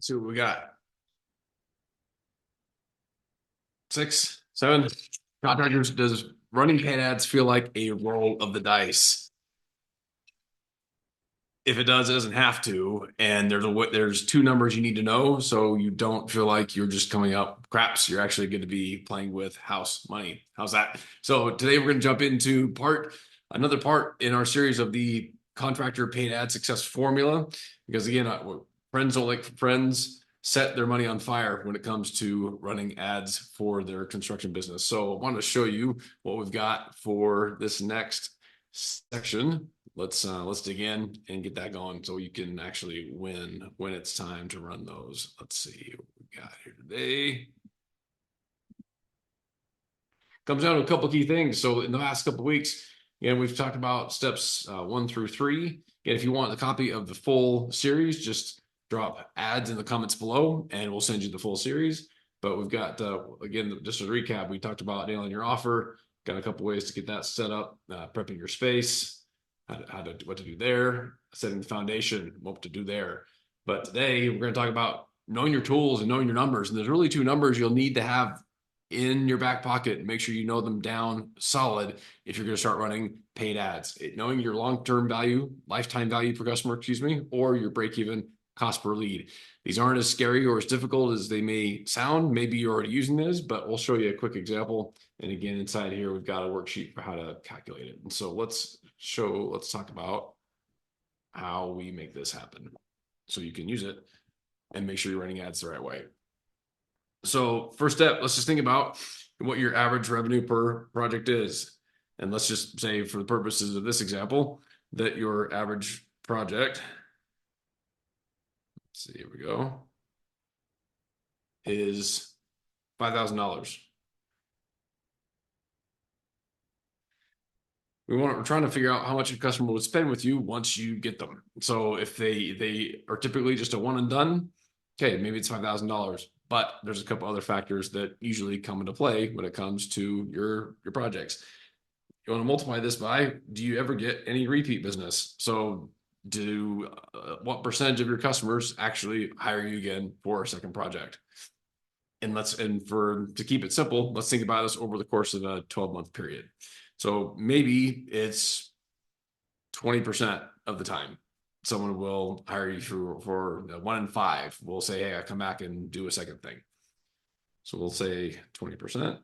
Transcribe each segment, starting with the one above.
See what we got. 6, 7. Contractors, does running paid ads feel like a roll of the dice? If it does, it doesn't have to. And there's two numbers you need to know, so you don't feel like you're just coming up craps. You're actually going to be playing with house money. How's that? So today we're going to jump into another part in our series of the contractor paid ad success formula. Because again, friends don't like friends set their money on fire when it comes to running ads for their construction business. So I want to show you what we've got for this next section. Let's dig in and get that going so you can actually win when it's time to run those. Let's see what we got here today. Comes down to a couple key things. So in the last couple weeks, again, we've talked about steps 1 through 3. Again, if you want a copy of the full series, just drop ads in the comments below and we'll send you the full series. But we've got, again, just a recap, we talked about nailing your offer, got a couple ways to get that set up, prepping your space, what to do there, setting the foundation, what to do there. But today we're going to talk about knowing your tools and knowing your numbers. And there's really two numbers you'll need to have in your back pocket. Make sure you know them down solid if you're going to start running paid ads. Knowing your long-term value, lifetime value per customer, excuse me, or your break-even cost per lead. These aren't as scary or as difficult as they may sound. Maybe you're already using this, but we'll show you a quick example. And again, inside here, we've got a worksheet for how to calculate it. And so let's talk about how we make this happen so you can use it and make sure you're running ads the right way. So first step, let's just think about what your average revenue per project is. And let's just say for the purposes of this example, that your average project, let's see, here we go, is $5,000. We're trying to figure out how much a customer would spend with you once you get them. So if they are typically just a one and done, okay, maybe it's $5,000. But there's a couple other factors that usually come into play when it comes to your projects. You want to multiply this by, do you ever get any repeat business? So what percentage of your customers actually hire you again for a second project? And to keep it simple, let's think about this over the course of a 12-month period. So maybe it's 20% of the time someone will hire you for 1 in 5. We'll say, hey, I come back and do a second thing. So we'll say 20%.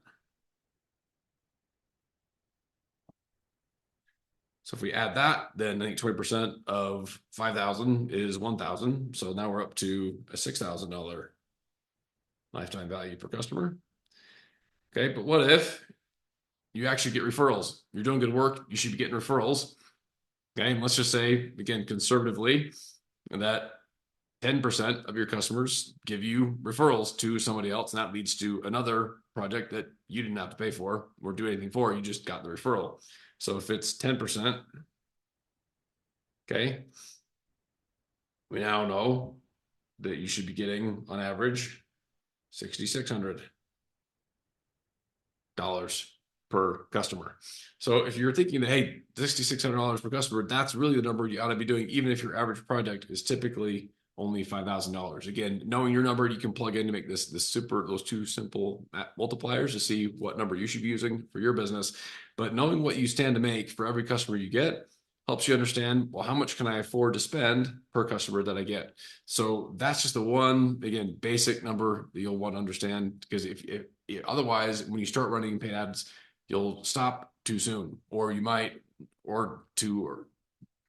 So if we add that, then I think 20% of 5,000 is 1,000. So now we're up to a $6,000 lifetime value per customer. Okay, but what if you actually get referrals? You're doing good work. You should be getting referrals. Okay, and let's just say, again, conservatively, that 10% of your customers give you referrals to somebody else, and that leads to another project that you didn't have to pay for or do anything for. You just got the referral. So if it's 10%, okay, we now know that you should be getting on average $6,600 per customer. So if you're thinking that, hey, $6,600 per customer, that's really the number you ought to be doing, even if your average project is typically only $5,000. Again, knowing your number, you can plug in to make those two simple multipliers to see what number you should be using for your business. But knowing what you stand to make for every customer you get helps you understand, well, how much can I afford to spend per customer that I get? So that's just the one, again, basic number that you'll want to understand, because if otherwise, when you start running paid ads, you'll stop too soon, or you might, or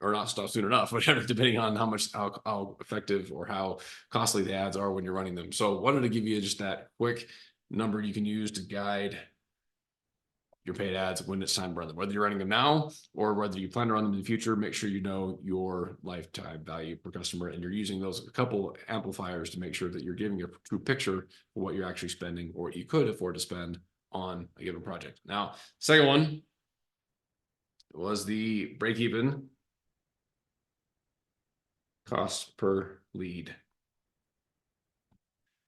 not stop soon enough, whatever, depending on how effective or how costly the ads are when you're running them. So wanted to give you just that quick number you can use to guide your paid ads when it's time to run them. Whether you're running them now or whether you plan to run them in the future, make sure you know your lifetime value per customer and you're using those a couple amplifiers to make sure that you're giving a true picture of what you're actually spending or what you could afford to spend on a given project. Now, second one was the break-even cost per lead.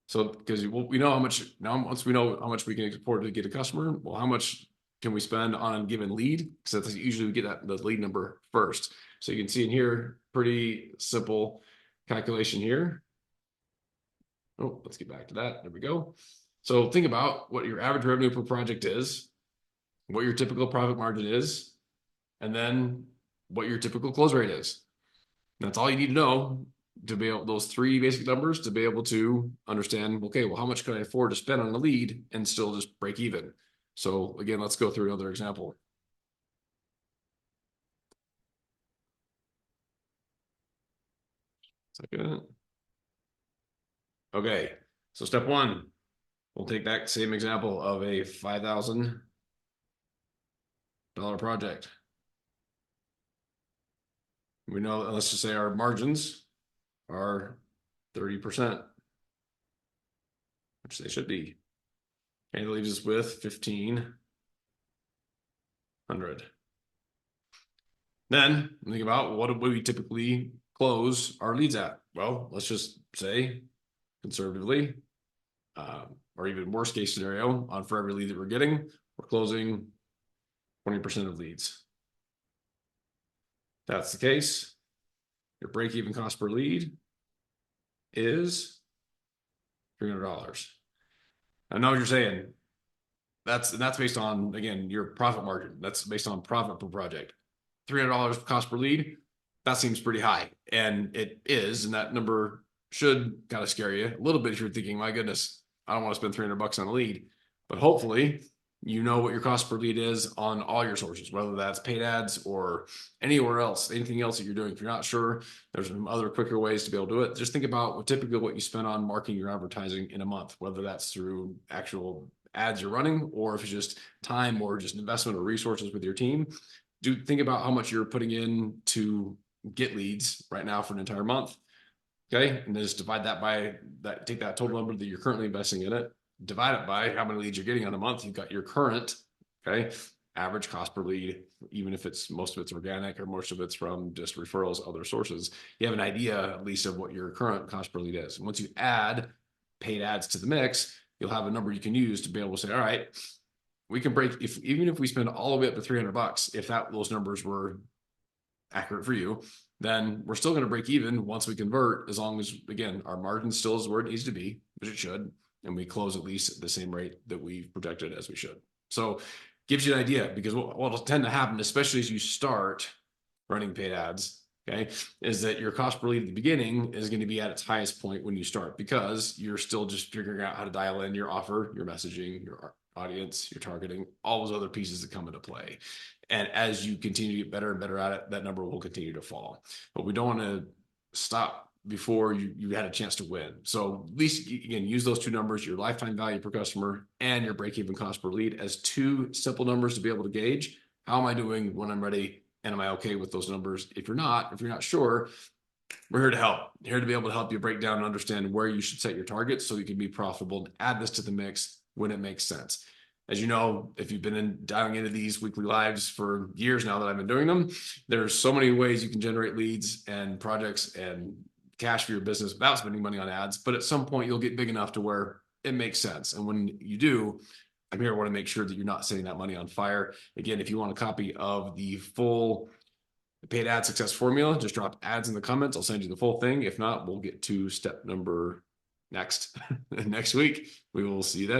So because we know how much now, once we know how much we can afford to get a customer, well, how much can we spend on a given lead? Because that's usually we get the lead number first. So you can see in here, pretty simple calculation here. Oh, let's get back to that. There we go. So think about what your average revenue per project is, what your typical profit margin is, and then what your typical close rate is. That's all you need to know to be able, those three basic numbers to be able to understand, okay, well, how much can I afford to spend on a lead and still just break even? So again, let's go through another example. Second. Okay, so step one, we'll take that same example of a $5,000 project. We know, let's just say our margins are 30%, which they should be. And it leaves us with 1,500. Then think about what do we typically close our leads at? Well, let's just say conservatively, or even worst case scenario, on for every lead that we're getting, we're closing 20% of leads. If that's the case, your break-even cost per lead is $300. I know what you're saying. That's based on, again, your profit margin. That's based on profit per project. $300 cost per lead, that seems pretty high. And it is, and that number should kind of scare you a little bit if you're thinking, my goodness, I don't want to spend $300 on a lead. But hopefully you know what your cost per lead is on all your sources, whether that's paid ads or anywhere else, anything else that you're doing. If you're not sure, there's some other quicker ways to be able to do it. Just think about typically what you spend on marketing your advertising in a month, whether that's through actual ads you're running, or if it's just time or just investment or resources with your team. Do think about how much you're putting in to get leads right now for an entire month. Okay. And then just divide that by that, take that total number that you're currently investing in it, divide it by how many leads you're getting on a month. You've got your current, okay, average cost per lead, even if it's most of it's organic or most of it's from just referrals, other sources. You have an idea at least of what your current cost per lead is. And once you add paid ads to the mix, you'll have a number you can use to be able to say, all right, we can break, if even if we spend all the way up to $300, if those numbers were accurate for you, then we're still going to break even once we convert, as long as, again, our margin still is where it needs to be, which it should, and we close at least at the same rate that we've projected as we should. So gives you an idea, because what will tend to happen, especially as you start running paid ads, okay, is that your cost per lead at the beginning is going to be at its highest point when you start, because you're still just figuring out how to dial in your offer, your messaging, your audience, your targeting, all those other pieces that come into play. And as you continue to get better and better at it, that number will continue to fall. But we don't want to stop before you had a chance to win. So at least, again, use those two numbers, your lifetime value per customer and your break-even cost per lead, as two simple numbers to be able to gauge how am I doing when I'm ready, and am I okay with those numbers? If you're not sure, we're here to help. Here to be able to help you break down and understand where you should set your targets so you can be profitable and add this to the mix when it makes sense. As you know, if you've been diving into these weekly lives for years now that I've been doing them, there's so many ways you can generate leads and projects and cash for your business without spending money on ads. But at some point, you'll get big enough to where it makes sense. And when you do, I'm here. I want to make sure that you're not setting that money on fire. Again, if you want a copy of the full paid ad success formula, just drop ads in the comments. I'll send you the full thing. If not, we'll get to step number next week. We will see you then.